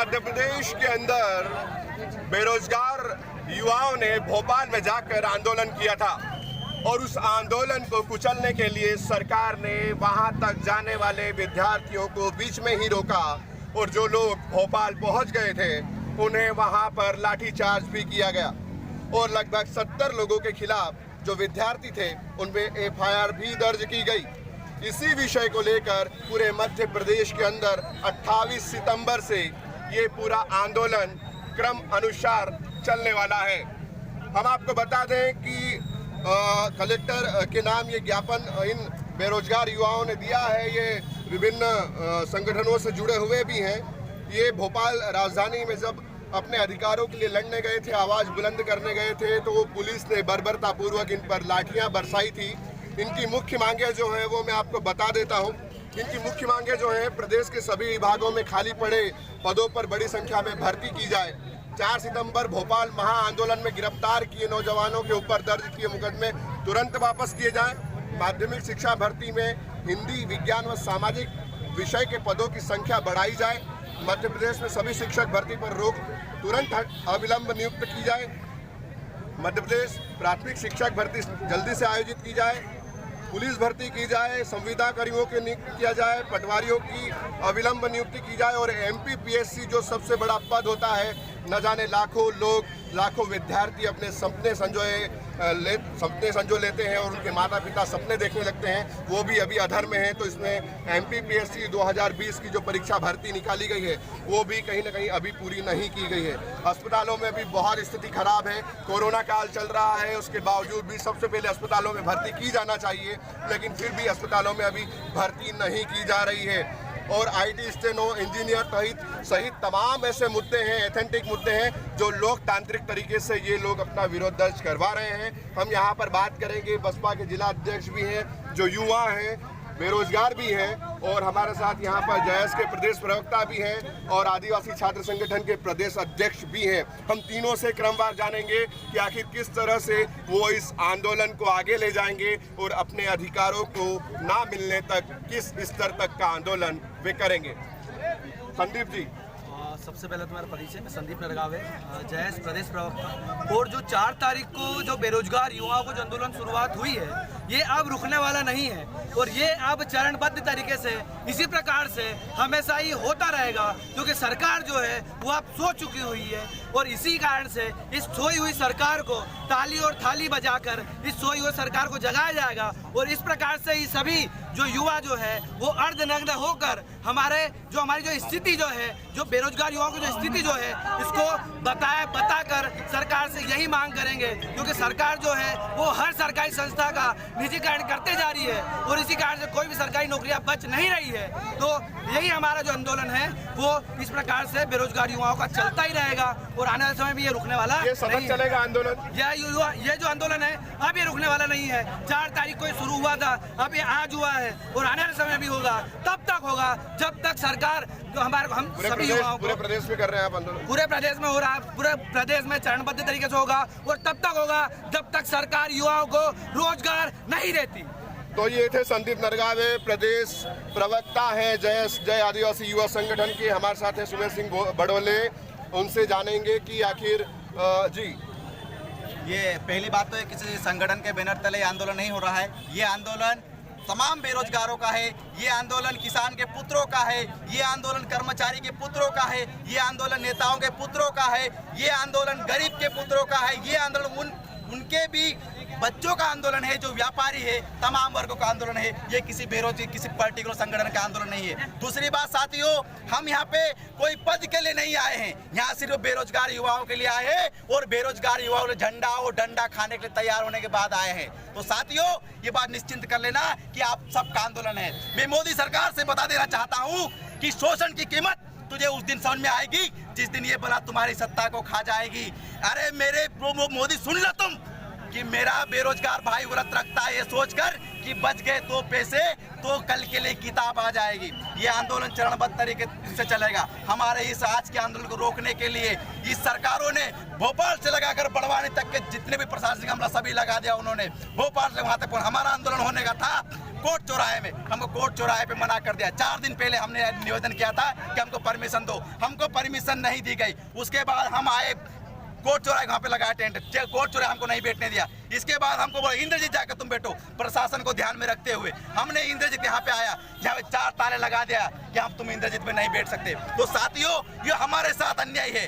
मध्य प्रदेश के अंदर बेरोजगार युवाओं ने भोपाल में जाकर आंदोलन किया था और उस आंदोलन को कुचलने के लिए सरकार ने वहां तक जाने वाले विद्यार्थियों को बीच में ही रोका और जो लोग भोपाल पहुंच गए थे उन्हें वहां पर लाठीचार्ज भी किया गया और लगभग 70 लोगों के खिलाफ जो विद्यार्थी थे उनपे एफआईआर भी दर्ज की गई। इसी विषय को लेकर पूरे मध्य प्रदेश के अंदर 28 सितंबर से ये पूरा आंदोलन क्रम अनुसार चलने वाला है। हम आपको बता दें कि कलेक्टर के नाम ये ज्ञापन इन बेरोजगार युवाओं ने दिया है। ये विभिन्न संगठनों से जुड़े हुए भी हैं। ये भोपाल राजधानी में जब अपने अधिकारों के लिए लड़ने गए थे, आवाज़ बुलंद करने गए थे, तो पुलिस ने बर्बरतापूर्वक इन पर लाठियां बरसाई थी। इनकी मुख्य मांगे जो हैं वो मैं आपको बता देता हूं। इनकी मुख्य मांगे जो हैं, प्रदेश के सभी विभागों में खाली पड़े पदों पर बड़ी संख्या में भर्ती की जाए। 4 सितंबर भोपाल महा आंदोलन में गिरफ्तार किए नौजवानों के ऊपर दर्ज किए मुकदमे तुरंत वापस किए जाएं। माध्यमिक शिक्षा भर्ती में हिंदी, विज्ञान व सामाजिक विषय के पदों की संख्या बढ़ाई जाए। मध्य प्रदेश में सभी शिक्षक भर्ती पर रोक तुरंत अविलंब नियुक्त की जाए। मध्य प्रदेश प्राथमिक शिक्षक भर्ती जल्दी से आयोजित की जाए। पुलिस भर्ती की जाए, संविदा कर्मियों के नियुक्त किया जाए, पटवारियों की अविलंब नियुक्ति की जाए और एमपीपीएससी जो सबसे बड़ा पद होता है, न जाने लाखों लोग, लाखों विद्यार्थी अपने सपने संजो लेते हैं और उनके माता पिता सपने देखने लगते हैं, वो भी अभी अधर में हैं। तो इसमें एमपीपीएससी 2020 की जो परीक्षा भर्ती निकाली गई है वो भी कहीं ना कहीं अभी पूरी नहीं की गई है। अस्पतालों में भी बहुत स्थिति खराब है। कोरोना काल चल रहा है, उसके बावजूद भी सबसे पहले अस्पतालों में भर्ती की जाना चाहिए, लेकिन फिर भी अस्पतालों में अभी भर्ती नहीं की जा रही है। और आईटी, स्टेनो, इंजीनियर सहित तमाम ऐसे मुद्दे हैं, एथेंटिक मुद्दे हैं, जो लोकतांत्रिक तरीके से ये लोग अपना विरोध दर्ज करवा रहे हैं। हम यहाँ पर बात करेंगे, बसपा के जिला अध्यक्ष भी हैं, जो युवा हैं, बेरोजगार भी हैं, और हमारे साथ यहाँ पर जयस के प्रदेश प्रवक्ता भी हैं और आदिवासी छात्र संगठन के प्रदेश अध्यक्ष भी हैं। हम तीनों से क्रमवार जानेंगे कि आखिर किस तरह से वो इस आंदोलन को आगे ले जाएंगे और अपने अधिकारों को ना मिलने तक किस स्तर तक का आंदोलन वे करेंगे। संदीप जी, सबसे पहले तुम्हारा परिचय। मैं संदीप नरगावे, जयस प्रदेश प्रवक्ता। और जो 4 तारीख को जो बेरोजगार युवाओं को जो आंदोलन शुरुआत हुई है, ये अब रुकने वाला नहीं है और ये अब चरणबद्ध तरीके से इसी प्रकार से हमेशा ही होता रहेगा, क्योंकि सरकार जो है वो अब सो चुकी हुई है और इसी कारण से इस सोई हुई सरकार को ताली और थाली बजाकर इस सोई हुई सरकार को जगाया जाएगा। और इस प्रकार से ही सभी जो युवा जो है वो अर्धनग्न होकर हमारी जो स्थिति जो है, जो बेरोजगार युवाओं की जो स्थिति जो है, इसको बताकर सरकार से यही मांग करेंगे, क्योंकि सरकार जो है वो हर सरकारी संस्था का निजीकरण करते जा रही है और इसी कारण से कोई भी सरकारी नौकरियां बच नहीं रही है। तो यही हमारा जो आंदोलन है वो इस प्रकार से बेरोजगार युवाओं का चलता ही रहेगा और आने वाले समय में ये रुकने वाला नहीं चलेगा आंदोलन। ये जो आंदोलन है अब ये रुकने वाला नहीं है। 4 तारीख को शुरू हुआ था, अब ये आज हुआ है और आने वाले समय भी होगा। तब तक होगा जब तक सरकार जो हम सभी युवाओं पूरे प्रदेश में कर रहे हैं आप आंदोलन? पूरे प्रदेश में हो रहा है, पूरे प्रदेश में चरणबद्ध तरीके से होगा और तब तक होगा जब तक सरकार युवाओं को रोजगार नहीं देती। तो ये थे संदीप नरगावे, प्रदेश प्रवक्ता हैं जय आदिवासी युवा संगठन के। हमारे साथ है सुमेर सिंह बड़ोले, उनसे जानेंगे कि आखिर जी ये पहली बात तो है, किसी संगठन के बैनर तले आंदोलन नहीं हो रहा है। ये आंदोलन तमाम बेरोजगारों का है, ये आंदोलन किसान के पुत्रों का है, ये आंदोलन कर्मचारी के पुत्रों का है, ये आंदोलन नेताओं के पुत्रों का है, ये आंदोलन गरीब के पुत्रों का है, ये आंदोलन उनके भी बच्चों का आंदोलन है, जो व्यापारी है, तमाम वर्गों का आंदोलन है। ये किसी पर्टिकुलर संगठन का आंदोलन नहीं है। दूसरी बात साथियों, हम यहाँ पे कोई पद के लिए नहीं आए हैं, यहाँ सिर्फ बेरोजगार युवाओं के लिए आए हैं और बेरोजगार युवाओं ने झंडा और डंडा खाने के लिए तैयार होने के बाद आए हैं। तो साथियों, ये बात निश्चिंत कर लेना कि आप सबका आंदोलन है। मैं मोदी सरकार से बता देना चाहता हूँ कि शोषण की कीमत तुझे उस दिन समझ में आएगी जिस दिन ये बला तुम्हारी सत्ता को खा जाएगी। अरे मेरे मोदी, सुन लो तुम कि मेरा बेरोजगार भाई व्रत रखता है ये सोचकर कि बच गए 2 पैसे तो कल के लिए किताब आ जाएगी। ये आंदोलन चरणबद्ध तरीके से चलेगा। हमारे इस आज के आंदोलन को रोकने के लिए इस सरकारों ने भोपाल से लगाकर बड़वानी तक के जितने भी प्रशासनिक अमला सभी लगा दिया उन्होंने। भोपाल से वहां तक हमारा आंदोलन होने का था, कोर्ट चौराहे में, हमको कोर्ट चौराहे पे मना कर दिया। 4 दिन पहले हमने निवेदन किया था कि हमको परमिशन दो, हमको परमिशन नहीं दी गई। उसके बाद हम आए कोर्ट चौराहे, वहाँ पे लगाया टेंट, कोर्ट चौराहे हमको नहीं बैठने दिया। इसके बाद हमको बोला इंद्रजीत जाकर तुम बैठो, प्रशासन को ध्यान में रखते हुए हमने इंद्रजीत यहाँ पे आया, यहाँ पे 4 ताले लगा दिया कि हम तुम इंद्रजीत में नहीं बैठ सकते। तो साथियों, ये हमारे साथ अन्याय है।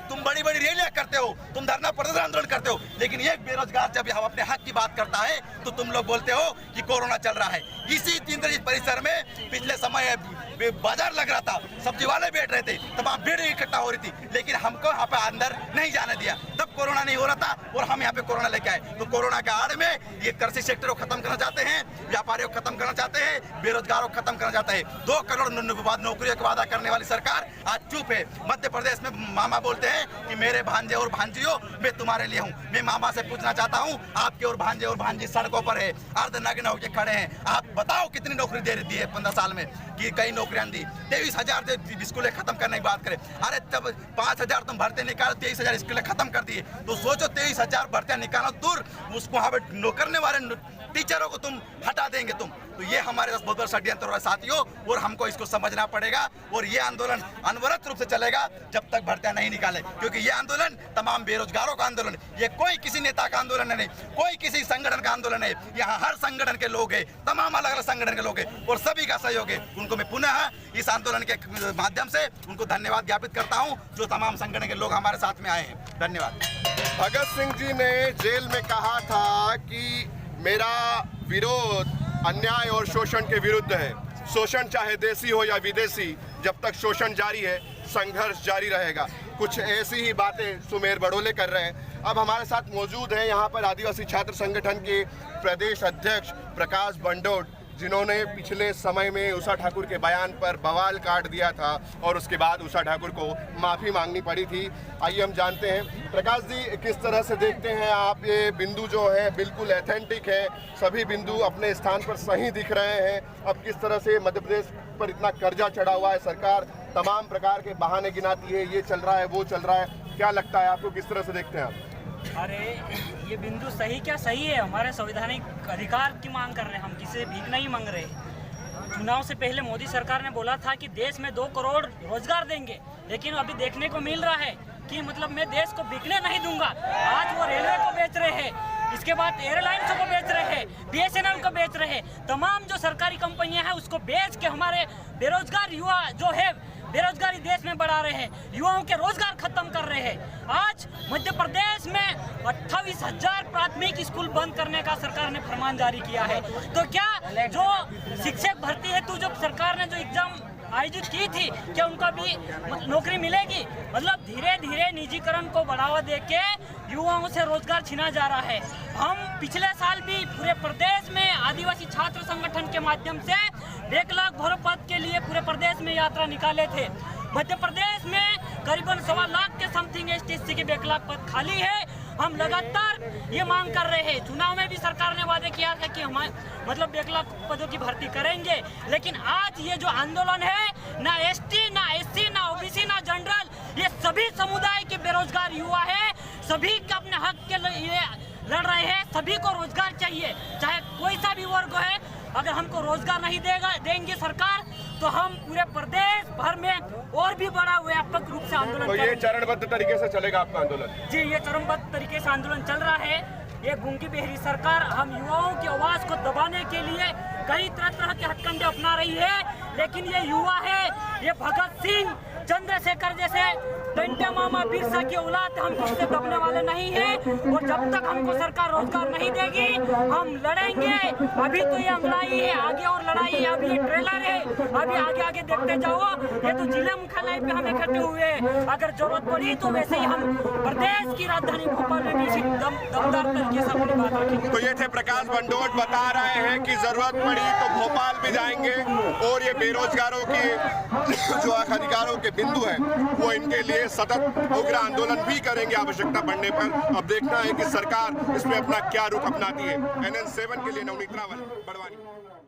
तुम बड़ी बड़ी रैलियां करते हो, तुम धरना प्रदर्शन आंदोलन करते हो, लेकिन एक बेरोजगार जब हम अपने हक की बात करता है तो तुम लोग बोलते हो कि कोरोना चल रहा है। इसी इंद्रजीत परिसर में पिछले समय बाजार लग रहा था, सब्जी वाले बैठ रहे थे, तमाम भीड़ इकट्ठा हो रही थी, लेकिन हमको यहाँ पे अंदर नहीं जाने दिया। तब कोरोना नहीं हो रहा था और हम यहाँ पे कोरोना लेके आए। तो कोरोना के आड़ में ये कृषि सेक्टर को खत्म करना चाहते हैं, व्यापारियों को खत्म करना चाहते हैं, बेरोजगारों को खत्म करना चाहते हैं। 2 करोड़ नौकरियों का वादा करने वाली सरकार आज चुप है। मध्य प्रदेश में मामा बोलते हैं कि मेरे भांजे और भांजियों मैं तुम्हारे लिए हूँ। मैं मामा से पूछना चाहता हूँ, आपके और भांजे और भांजी सड़कों पर है, अर्धनग्न होकर खड़े हैं। आप बताओ कितनी नौकरी दे दी है 15 साल में, कि कई नौकरियां दी। 23,000 स्कूलें खत्म करने की बात करें, अरे तब 5,000 तुम भर्ती निकालो, 23,000 स्कूलें खत्म कर दिए। तो सोचो 23,000 भर्तियां निकालो दूर, उसको वहाँ पे करने वाले टीचरों को तुम हटा देंगे तुम। तो ये हमारे पास बहुत बड़ा षड्यंत्र है साथियों, और हमको इसको समझना पड़ेगा। और ये आंदोलन अनवरत रूप से चलेगा जब तक भर्तियां नहीं निकाले, क्योंकि ये आंदोलन तमाम बेरोजगारों का आंदोलन है। ये कोई किसी नेता का आंदोलन नहीं, कोई किसी संगठन का आंदोलन है। यहाँ हर संगठन के लोग हैं, तमाम अलग अलग संगठन के लोग हैं, और सभी का सहयोग है। उनको मैं पुनः इस आंदोलन के माध्यम से उनको धन्यवाद ज्ञापित करता हूँ, जो तमाम संगठन के लोग हमारे साथ में आए हैं। धन्यवाद। भगत सिंह जी ने जेल में कहा था कि मेरा विरोध अन्याय और शोषण के विरुद्ध है। शोषण चाहे देसी हो या विदेशी, जब तक शोषण जारी है संघर्ष जारी रहेगा। कुछ ऐसी ही बातें सुमेर बड़ोले कर रहे हैं। अब हमारे साथ मौजूद हैं यहाँ पर आदिवासी छात्र संगठन के प्रदेश अध्यक्ष प्रकाश बंडोड, जिन्होंने पिछले समय में उषा ठाकुर के बयान पर बवाल काट दिया था और उसके बाद उषा ठाकुर को माफ़ी मांगनी पड़ी थी। आइए हम जानते हैं प्रकाश जी, किस तरह से देखते हैं आप ये बिंदु जो है बिल्कुल एथेंटिक है, सभी बिंदु अपने स्थान पर सही दिख रहे हैं। अब किस तरह से मध्य प्रदेश पर इतना कर्जा चढ़ा हुआ है, सरकार तमाम प्रकार के बहाने गिनाती है, ये चल रहा है वो चल रहा है, क्या लगता है आपको, किस तरह से देखते हैं आप? अरे ये बिंदु सही क्या सही है, हमारे संवैधानिक अधिकार की मांग कर रहे हैं, हम किसी से भीख नहीं मांग रहे। चुनाव से पहले मोदी सरकार ने बोला था कि देश में 2 करोड़ रोजगार देंगे, लेकिन अभी देखने को मिल रहा है कि मतलब मैं देश को बिकने नहीं दूंगा। आज वो रेलवे को बेच रहे हैं, इसके बाद एयरलाइंस को बेच रहे हैं, BSNL को बेच रहे हैं, तमाम जो सरकारी कंपनियां हैं उसको बेच के हमारे बेरोजगार युवा जो है बेरोजगारी देश में बढ़ा रहे हैं, युवाओं के रोजगार खत्म कर रहे हैं। आज मध्य प्रदेश में 28,000 प्राथमिक स्कूल बंद करने का सरकार ने फरमान जारी किया है। तो क्या जो शिक्षक भर्ती हेतु जो सरकार ने जो एग्जाम आयोजित की थी, क्या उनका भी नौकरी मिलेगी? मतलब धीरे धीरे निजीकरण को बढ़ावा देके युवाओं से रोजगार छीना जा रहा है। हम पिछले साल भी पूरे प्रदेश में आदिवासी छात्र संगठन के माध्यम से 1 लाख भरो पद के लिए पूरे प्रदेश में यात्रा निकाले थे। मध्य प्रदेश में करीबन 1.25 लाख के समथिंग ST/SC के 1 लाख पद खाली है। हम लगातार ये मांग कर रहे हैं। चुनाव में भी सरकार ने वादे किया था कि हम मतलब 1 लाख पदों की भर्ती करेंगे, लेकिन आज ये जो आंदोलन है, ना ST, ना SC, ना OBC, ना जनरल, ये सभी समुदाय के बेरोजगार युवा है, सभी के अपने हक के लिए लड़ रहे हैं। सभी को रोजगार चाहिए, चाहे कोई सा भी वर्ग है। अगर हमको रोजगार नहीं देंगे सरकार, तो हम पूरे प्रदेश भर में और भी बड़ा व्यापक रूप से आंदोलन तो ये चरणबद्ध तरीके से चलेगा आपका आंदोलन? जी, ये चरणबद्ध तरीके से आंदोलन चल रहा है। ये गूंगी बहरी सरकार हम युवाओं की आवाज को दबाने के लिए कई तरह के हथकंडे अपना रही है, लेकिन ये युवा है, ये भगत सिंह, चंद्रशेखर जैसे टंटे मामा बिरसा की औलाद, हम किससे दबने वाले नहीं हैं। और जब तक हमको सरकार रोजगार नहीं देगी हम लड़ेंगे। अभी तो ये अंगड़ाई है, आगे और लड़ाई है, अभी ये ट्रेलर है, अभी आगे आगे देखते जाओ। ये तो जिला मुख्यालय पे हम इकट्ठे हुए, अगर जरूरत पड़ी तो वैसे ही हम प्रदेश की राजधानी भोपाल में भी दमदार तरीके से अपनी बात रखेंगे। तो ये थे प्रकाश बंडोड, बता रहे हैं कि जरूरत पड़ी तो भोपाल भी जाएंगे और ये बेरोजगारों की जो अधिकारों के बिंदु है वो इनके लिए सतत उग्र आंदोलन भी करेंगे आवश्यकता पड़ने पर। अब देखना है कि सरकार इसमें अपना क्या रुख अपनाती है। NN7 के लिए नवनीत रावल, बड़वानी।